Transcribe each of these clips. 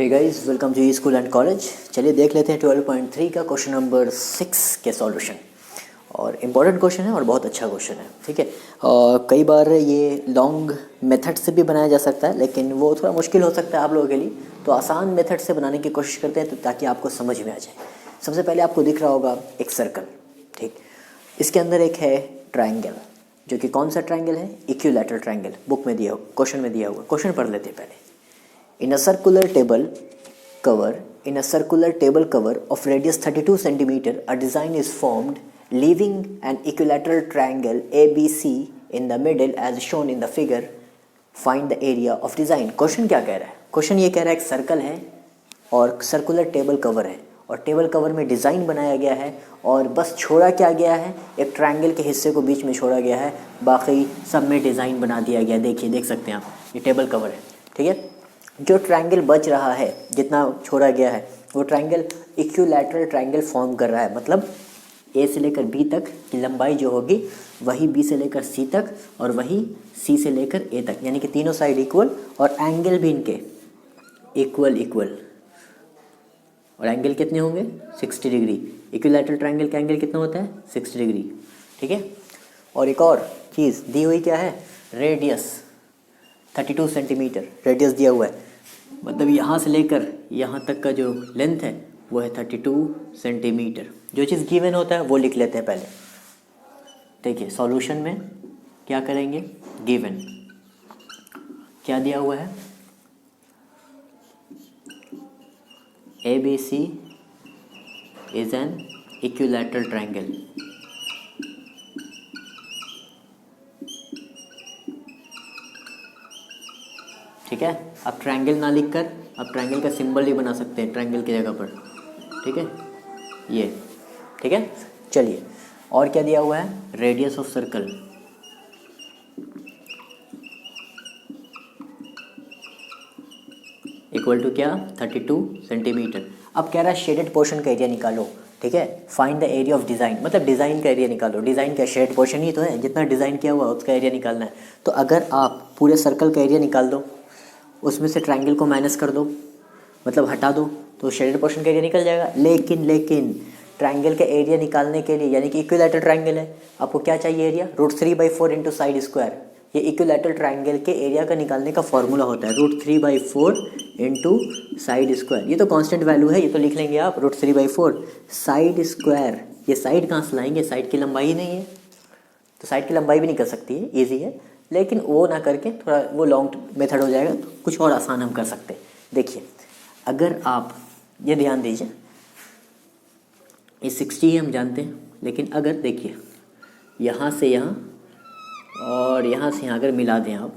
Hey guys, welcome to school and college. चलिए देख लेते हैं 12.3 का क्वेश्चन नंबर 6 के सॉल्यूशन। और इम्पॉर्टेंट क्वेश्चन है और बहुत अच्छा क्वेश्चन है, ठीक है। कई बार ये लॉन्ग मेथड से भी बनाया जा सकता है, लेकिन वो थोड़ा मुश्किल हो सकता है आप लोगों के लिए। तो आसान मेथड से बनाने की कोशिश करते हैं, तो ताकि आपको समझ में आ जाए। सबसे पहले आपको दिख रहा होगा एक सर्कल, ठीक। इसके अंदर एक है ट्राइंगल, जो कि कौन सा ट्राइंगल है? Equilateral triangle. बुक में दिया हुआ, क्वेश्चन में दिया हुआ। क्वेश्चन पढ़ लेते हैं पहले। In a circular table cover of radius 32 centimeter, a design is formed leaving an equilateral triangle ABC in the middle as shown in the figure. Find the area of design. Question क्या कह रहा है? Question ये कह रहा है एक circle है और सर्कुलर टेबल कवर है, और टेबल कवर में डिज़ाइन बनाया गया है, और बस छोड़ा क्या गया है? एक ट्रायंगल के हिस्से को बीच में छोड़ा गया है, बाकी सब में डिज़ाइन बना दिया गया। देखिए, देख सकते हैं आप, ये टेबल कवर है, ठीक है। जो ट्रायंगल बच रहा है, जितना छोड़ा गया है, वो ट्रायंगल इक्विलैटरल ट्रायंगल फॉर्म कर रहा है। मतलब ए से लेकर बी तक की लंबाई जो होगी वही बी से लेकर सी तक, और वही सी से लेकर ए तक, यानी कि तीनों साइड इक्वल, और एंगल भी इनके इक्वल। और एंगल कितने होंगे? 60 डिग्री। इक्विलैटरल ट्रायंगल का एंगल कितना होता है? 60 डिग्री, ठीक है। और एक और चीज़ दी हुई क्या है? रेडियस 32 सेंटीमीटर रेडियस दिया हुआ है। मतलब यहाँ से लेकर यहाँ तक का जो लेंथ है वो है 32 सेंटीमीटर। जो चीज़ गिवन होता है वो लिख लेते हैं पहले। देखिए सॉल्यूशन में क्या करेंगे? गिवन क्या दिया हुआ है? ABC is an equilateral triangle. ठीक है। अब ट्रायंगल ना लिखकर अब ट्रायंगल का सिंबल ही बना सकते हैं ट्रायंगल की जगह पर, ठीक है, ये, ठीक है। चलिए, और क्या दिया हुआ है? Radius of circle equal to क्या? 32 सेंटीमीटर। अब कह रहा है शेडेड पोर्शन का एरिया निकालो, ठीक है। Find the area of design, मतलब डिज़ाइन का एरिया निकालो। डिज़ाइन का शेड पोर्शन ही तो है, जितना डिज़ाइन किया हुआ उसका एरिया निकालना है। तो अगर आप पूरे सर्कल का एरिया निकाल दो, उसमें से ट्रायंगल को माइनस कर दो, मतलब हटा दो, तो शेडेड पोर्शन का एरिया निकल जाएगा। लेकिन ट्रायंगल का एरिया निकालने के लिए, यानी कि इक्विलैटरल ट्रायंगल है, आपको क्या चाहिए? Area √3/4 into side square. ये इक्विलैटरल ट्रायंगल के एरिया का निकालने का फॉर्मूला होता है, √3/4 इंटू साइड स्क्वायर। ये तो कांस्टेंट वैल्यू है, ये तो लिख लेंगे आप, √3/4 साइड स्क्वायर। ये साइड कहाँ से लाएंगे? साइड की लंबाई ही नहीं है, तो साइड की लंबाई भी नहीं कर सकती है, ईजी है। लेकिन वो ना करके थोड़ा वो लॉन्ग मेथड हो जाएगा, तो कुछ और आसान हम कर सकते हैं। देखिए, अगर आप ये ध्यान दीजिए, ये 60 ही हम जानते हैं, लेकिन अगर देखिए यहाँ से यहाँ और यहाँ से यहाँ अगर मिला दें आप,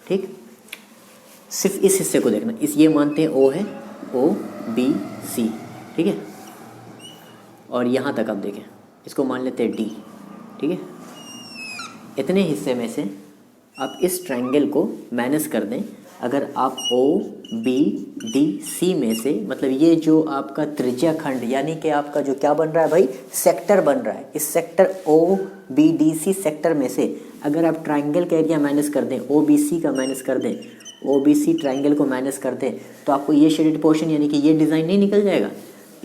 ठीक, सिर्फ इस हिस्से को देखना। इस ये मानते हैं ओ है, OBC, ठीक है। और यहाँ तक आप देखें, इसको मान लेते हैं D, ठीक है। इतने हिस्से में से आप इस ट्रायंगल को माइनस कर दें। अगर आप OBDC में से, मतलब ये जो आपका त्रिज्या खंड, यानी कि आपका जो क्या बन रहा है भाई? सेक्टर बन रहा है। इस सेक्टर OBDC सेक्टर में से अगर आप ट्रायंगल का एरिया माइनस कर दें, OBC का माइनस कर दें, OBC ट्रायंगल को माइनस कर दें, तो आपको ये शेडेड पोर्शन, यानी कि ये डिज़ाइन नहीं निकल जाएगा?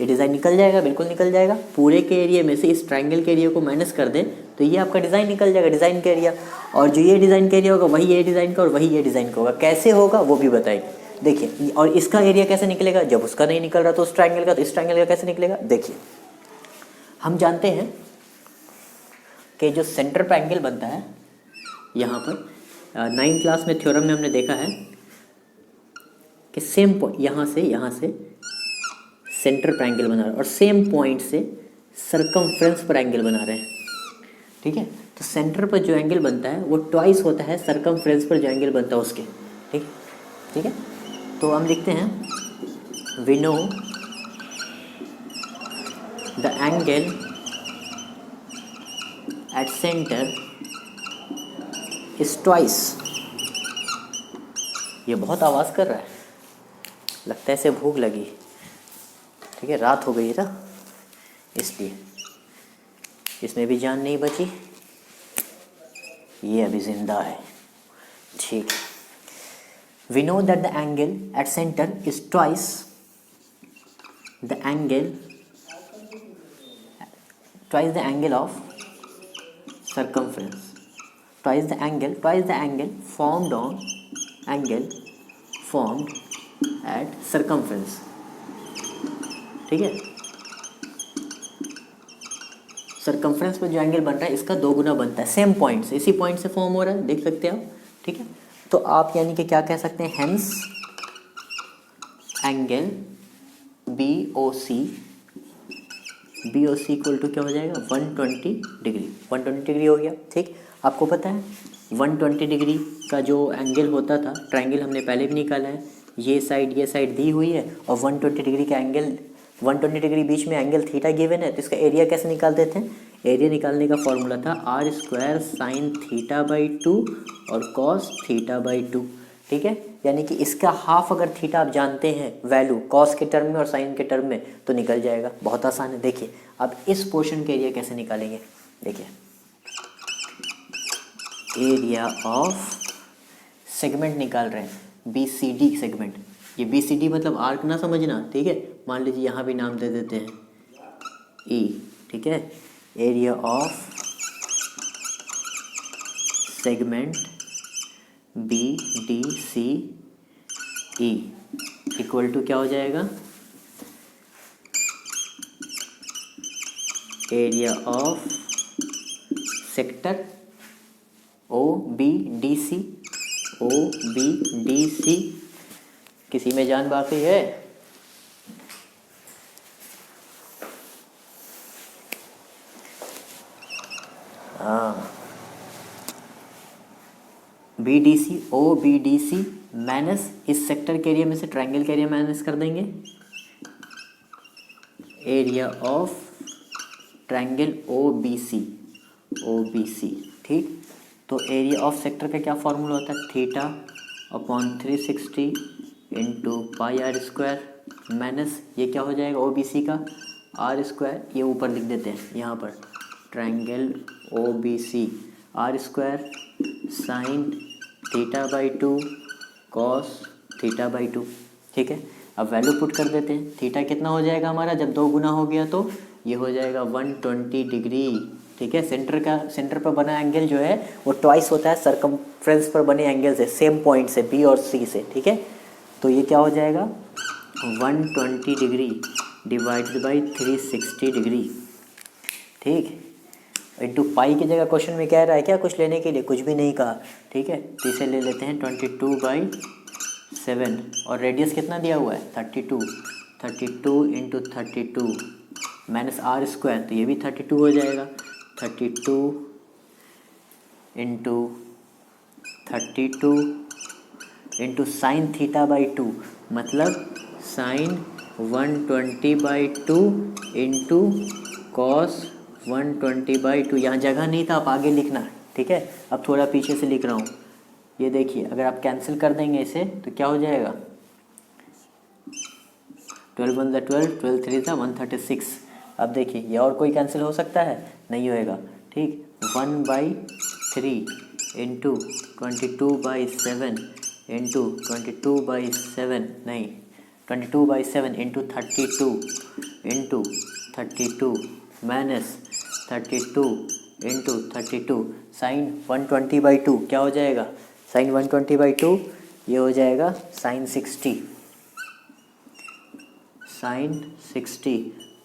ये डिज़ाइन निकल जाएगा, बिल्कुल निकल जाएगा। पूरे के एरिया में से इस ट्रायंगल के एरिया को माइनस कर दें, तो ये आपका डिज़ाइन निकल जाएगा, डिज़ाइन का एरिया। और जो ये डिज़ाइन का एरिया होगा वही ये डिज़ाइन का, और वही ये डिज़ाइन का होगा। कैसे होगा वो भी बताएंगे। देखिए, और इसका एरिया कैसे निकलेगा? जब उसका नहीं निकल रहा तो उस ट्रायंगल का, तो इस ट्रायंगल का कैसे निकलेगा? देखिए, हम जानते हैं कि जो सेंटर ट्रायंगल बनता है, यहाँ पर 9th क्लास में थ्योरम में हमने देखा है कि सेम पॉइंट, यहाँ से सेंटर ट्रायंगल बना रहे हैं, और सेम पॉइंट से सर्कमफ्रेंस पर एंगल बना रहे हैं, ठीक है। तो सेंटर पर जो एंगल बनता है वो ट्वाइस होता है सर्कमफ्रेंस पर जो एंगल बनता है उसके, ठीक है। तो हम लिखते हैं, we know the angle at centre is twice. ये बहुत आवाज़ कर रहा है, लगता है इसे भूख लगी, ठीक है, रात हो गई है ना, इसलिए। इसमें भी जान नहीं बची, ये अभी ज़िंदा है, ठीक। We know that the angle at center is twice the angle of circumference. Twice the angle formed at circumference. ठीक है, सर्कमफ्रेंस पर जो एंगल बन रहा है इसका 2 गुना बनता है, सेम पॉइंट से, इसी पॉइंट से फॉर्म हो रहा है, देख सकते हैं आप। ठीक है, तो आप यानी कि क्या कह सकते हैं, hence angle B O C equal to क्या हो जाएगा, 120 डिग्री। 120 डिग्री हो गया। ठीक, आपको पता है 120 डिग्री का जो एंगल होता था, ट्रायंगल हमने पहले भी निकाला है, ये साइड दी हुई है और 120 डिग्री का एंगल, 120 डिग्री बीच में एंगल थीटा गिवन है, तो इसका एरिया कैसे निकालते थे, एरिया निकालने का फॉर्मूला था r² sin θ/2 और cos θ/2। ठीक है, यानी कि इसका हाफ अगर थीटा आप जानते हैं वैल्यू कॉस के टर्म में और साइन के टर्म में, तो निकल जाएगा, बहुत आसान है। देखिए अब इस पोर्शन के एरिया कैसे निकालेंगे, देखिए एरिया ऑफ सेगमेंट निकाल रहे हैं, BCD सेगमेंट। ये BCD मतलब आर्क ना समझना, ठीक है, मान लीजिए यहाँ भी नाम दे देते हैं E। ठीक है, area of segment BDCE equal to क्या हो जाएगा, एरिया ऑफ सेक्टर OBDC। किसी में जान बाकी है, हाँ, OBDC माइनस इस सेक्टर के एरिया में से ट्रायंगल के एरिया माइनस कर देंगे, एरिया ऑफ ट्रायंगल OBC। ठीक, तो एरिया ऑफ सेक्टर का क्या फॉर्मूला होता है, θ/360 इंटू πr² माइनस ये क्या हो जाएगा OBC का r², ये ऊपर लिख देते हैं यहाँ पर, triangle OBC r² sin θ/2 cos θ/2। ठीक है, अब वैल्यू पुट कर देते हैं, थीटा कितना हो जाएगा हमारा, जब 2 गुना हो गया तो ये हो जाएगा 120 डिग्री। ठीक है, सेंटर पर बना एंगल जो है वो ट्वाइस होता है सर्कमफ्रेंस पर बने एंगल से, सेम पॉइंट से B और C से। ठीक है, तो ये क्या हो जाएगा 120 डिग्री डिवाइडेड बाई 360 डिग्री। ठीक, इंटू पाई की जगह क्वेश्चन में कह रहा है क्या कुछ लेने के लिए, कुछ भी नहीं कहा। ठीक है, तो इसे ले लेते हैं 22/7 और रेडियस कितना दिया हुआ है 32 इंटू 32 माइनस r², तो ये भी 32 हो जाएगा, 32 इंटू 32 इंटू साइन θ/2 मतलब साइन 120/2 इंटू कॉस 120/2। यहाँ जगह नहीं था, आप आगे लिखना। ठीक है, अब थोड़ा पीछे से लिख रहा हूँ, ये देखिए अगर आप कैंसिल कर देंगे इसे तो क्या हो जाएगा, 12 1 12, 12 3 136। अब देखिए ये और कोई कैंसिल हो सकता है, नहीं होएगा। ठीक, 1/3 इंटू 22/7 इंटू 22/7 नहीं 22/7 इंटू 32 माइनस 32 इंटू 32 साइन 120/2 क्या हो जाएगा, साइन 120/2 ये हो जाएगा साइन 60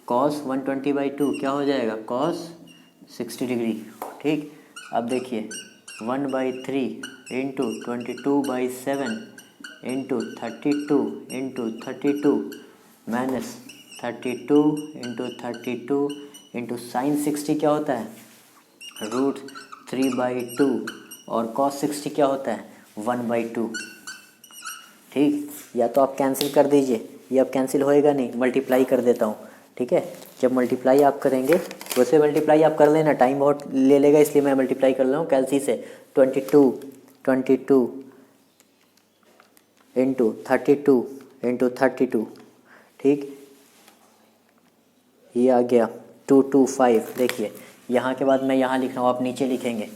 कॉस 120/2 क्या हो जाएगा, कॉस 60 डिग्री। ठीक, अब देखिए 1/3 into 22/7 into 32 minus 32 into into sine 60 क्या होता है, √3/2 और कॉस 60 क्या होता है 1/2। ठीक, या तो आप कैंसिल कर दीजिए, ये अब कैंसिल होएगा नहीं, मल्टीप्लाई कर देता हूँ। ठीक है, जब मल्टीप्लाई आप करेंगे, वैसे मल्टीप्लाई आप कर लेना, टाइम बहुत ले लेगा इसलिए मैं मल्टीप्लाई कर रहा हूँ कैलसी से। 22 इंटू 32 ठीक, ये आ गया 225। देखिए यहाँ के बाद मैं यहाँ लिख रहा हूँ, आप नीचे लिखेंगे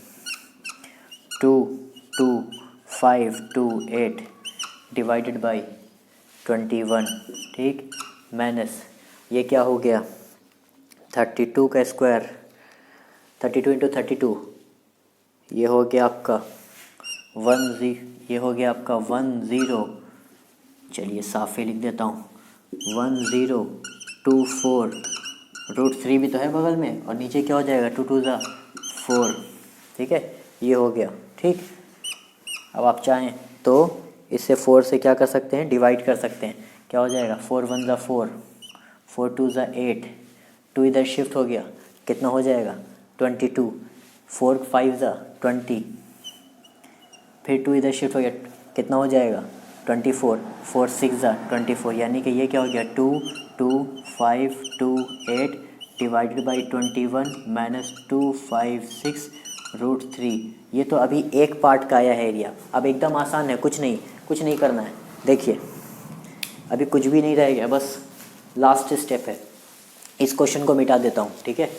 2 2 5 2 8 डिवाइडेड बाई 21, ठीक, माइनस ये क्या हो गया 32 का स्क्वायर, 32 इंटू 32, ये हो गया आपका 10, चलिए साफ़ ही लिख देता हूँ 1024, √3 भी तो है बगल में, और नीचे क्या हो जाएगा 2 2 ज़ा 4, ठीक है, ये हो गया, ठीक। अब आप चाहें तो इससे 4 से क्या कर सकते हैं, डिवाइड कर सकते हैं, क्या हो जाएगा 4 1 ज़ा 4, 4 2 ज़ा 8, 2 इधर शिफ्ट हो गया, कितना हो जाएगा 22, 4 5 ज़ा 20, फिर 2 इधर शिफ्ट हो गया, कितना हो जाएगा 24, 4 6 ज़ा 24, यानी कि ये क्या हो गया 2 2 5 2 8 डिवाइडेड बाई 21 माइनस 2 5 6 √3। ये तो अभी एक पार्ट का आया है एरिया। अब एकदम आसान है, कुछ नहीं करना है। देखिए अभी कुछ भी नहीं रहेगा, बस लास्ट स्टेप है। इस क्वेश्चन को मिटा देता हूँ, ठीक है।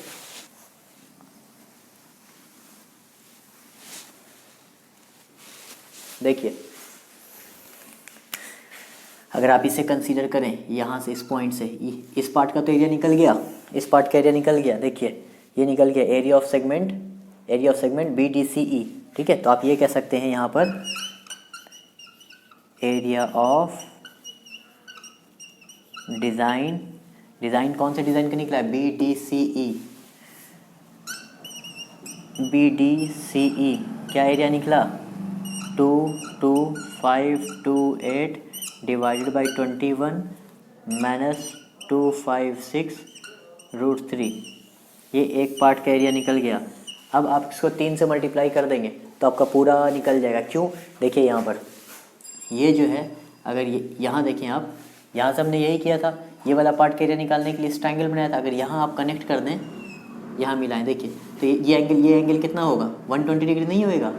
देखिए अगर आप इसे कंसीडर करें यहाँ से, इस पॉइंट से, इस पार्ट का तो एरिया निकल गया, इस पार्ट का एरिया निकल गया। देखिए ये निकल गया एरिया ऑफ सेगमेंट BDCE, ठीक है। तो आप ये कह सकते हैं यहाँ पर एरिया ऑफ डिज़ाइन कौन से डिज़ाइन का निकला है, BDCE क्या एरिया निकला 22528 डिवाइडेड बाई 21 माइनस 256 √3। ये एक पार्ट का एरिया निकल गया। अब आप इसको 3 से मल्टीप्लाई कर देंगे तो आपका पूरा निकल जाएगा। क्यों, देखिए यहाँ पर ये जो है, अगर ये यहाँ देखें आप, यहाँ से हमने यही किया था, ये वाला पार्ट का एरिया निकालने के लिए इस ट्रायंगल बनाया था। अगर यहाँ आप कनेक्ट कर दें, यहाँ मिलाएं, देखिए तो ये एंगल कितना होगा 120 डिग्री नहीं होएगा,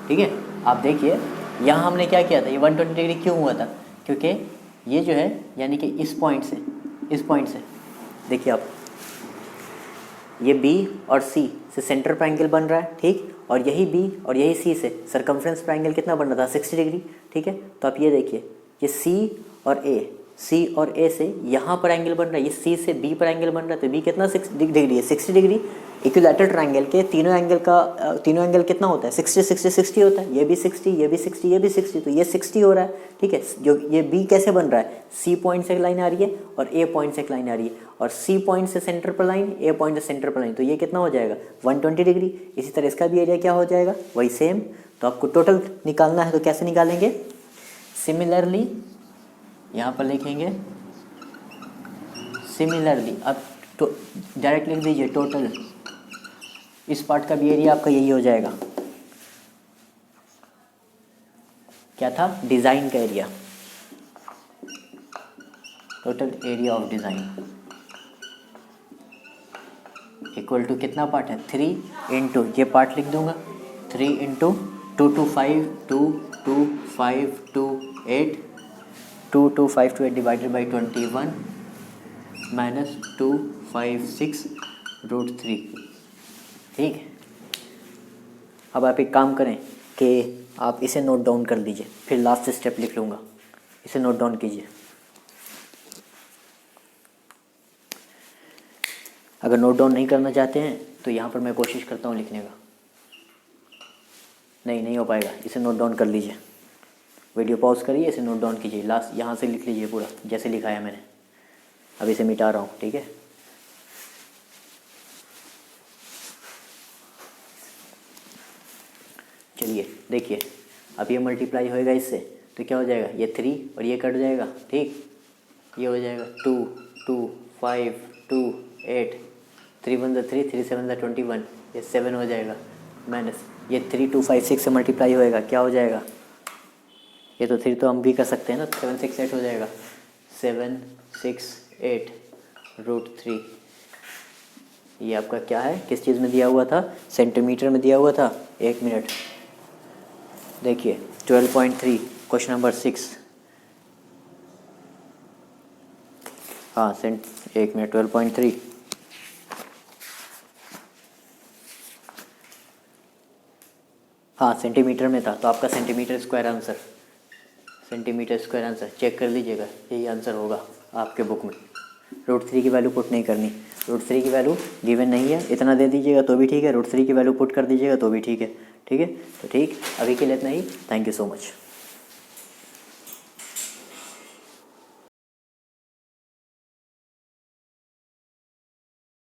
ठीक है। आप देखिए यहाँ हमने क्या किया था, ये 120 डिग्री क्यों हुआ था, क्योंकि ये जो है यानी कि इस पॉइंट से देखिए आप, ये B और C से सेंटर ट्रायंगल बन रहा है, ठीक, और यही B और यही C से सर्कमफ्रेंस ट्रायंगल कितना बन रहा था 60 डिग्री, ठीक है। तो आप ये देखिए, ये C और A से यहाँ पर एंगल बन रहा है, ये C से B पर एंगल बन रहा है, तो B कितना 60 डिग्री है, 60 डिग्री। इक्विलैटरल ट्रायंगल के तीनों एंगल कितना होता है 60 60 60 होता है। ये भी 60, ये भी 60, ये भी 60, तो ये 60 हो रहा है, ठीक है। जो ये B कैसे बन रहा है, C पॉइंट से एक लाइन आ रही है और A पॉइंट से एक लाइन आ रही है, और C पॉइंट से सेंटर पर लाइन, A पॉइंट से सेंटर पर लाइन, तो ये कितना हो जाएगा 120 डिग्री। इसी तरह इसका भी एरिया क्या हो जाएगा, वही सेम। तो आपको टोटल निकालना है, तो कैसे निकालेंगे, सिमिलरली यहाँ पर लिखेंगे सिमिलरली। अब तो डायरेक्ट लिख दीजिए टोटल, इस पार्ट का भी एरिया आपका यही हो जाएगा, क्या था, डिज़ाइन का area, total area of design equal to कितना पार्ट है 3 इंटू, ये पार्ट लिख दूंगा 3 इंटू 22528 डिवाइडेड बाई 21 माइनस 256 √3, ठीक। अब आप एक काम करें कि आप इसे नोट डाउन कर लीजिए, फिर लास्ट स्टेप लिख लूँगा। इसे नोट डाउन कीजिए। अगर नोट डाउन नहीं करना चाहते हैं तो यहाँ पर मैं कोशिश करता हूँ लिखने का, नहीं हो पाएगा। इसे नोट डाउन कर लीजिए, वीडियो पॉज करिए, इसे नोट डाउन कीजिए, लास्ट यहाँ से लिख लीजिए पूरा जैसे लिखा है मैंने। अब इसे मिटा रहा हूँ, ठीक है। चलिए देखिए, अब ये मल्टीप्लाई होएगा इससे, तो क्या हो जाएगा, ये 3 और ये कट जाएगा, ठीक। ये हो जाएगा 2 2 5 2 8 3 1 3 3 7 21, ये 7 हो जाएगा, माइनस ये 3 2 5 6 से मल्टीप्लाई होएगा, क्या हो जाएगा, ये तो 3 तो हम भी कर सकते हैं ना, 7 6 8 हो जाएगा, 7 6 8 √3। ये आपका क्या है, किस चीज़ में दिया हुआ था, सेंटीमीटर में दिया हुआ था। 1 मिनट, देखिए 12.3 क्वेश्चन नंबर 6। हाँ 1 मिनट 12.3, हाँ सेंटीमीटर में था, तो आपका centimetre square answer, centimetre square answer check कर लीजिएगा, यही आंसर होगा आपके बुक में। √3 की वैल्यू पुट नहीं करनी, √3 की वैल्यू गिवन नहीं है, इतना दे दीजिएगा तो भी ठीक है, √3 की वैल्यू पुट कर दीजिएगा तो भी ठीक है। ठीक है, तो ठीक, अभी के लिए इतना ही। Thank you so much.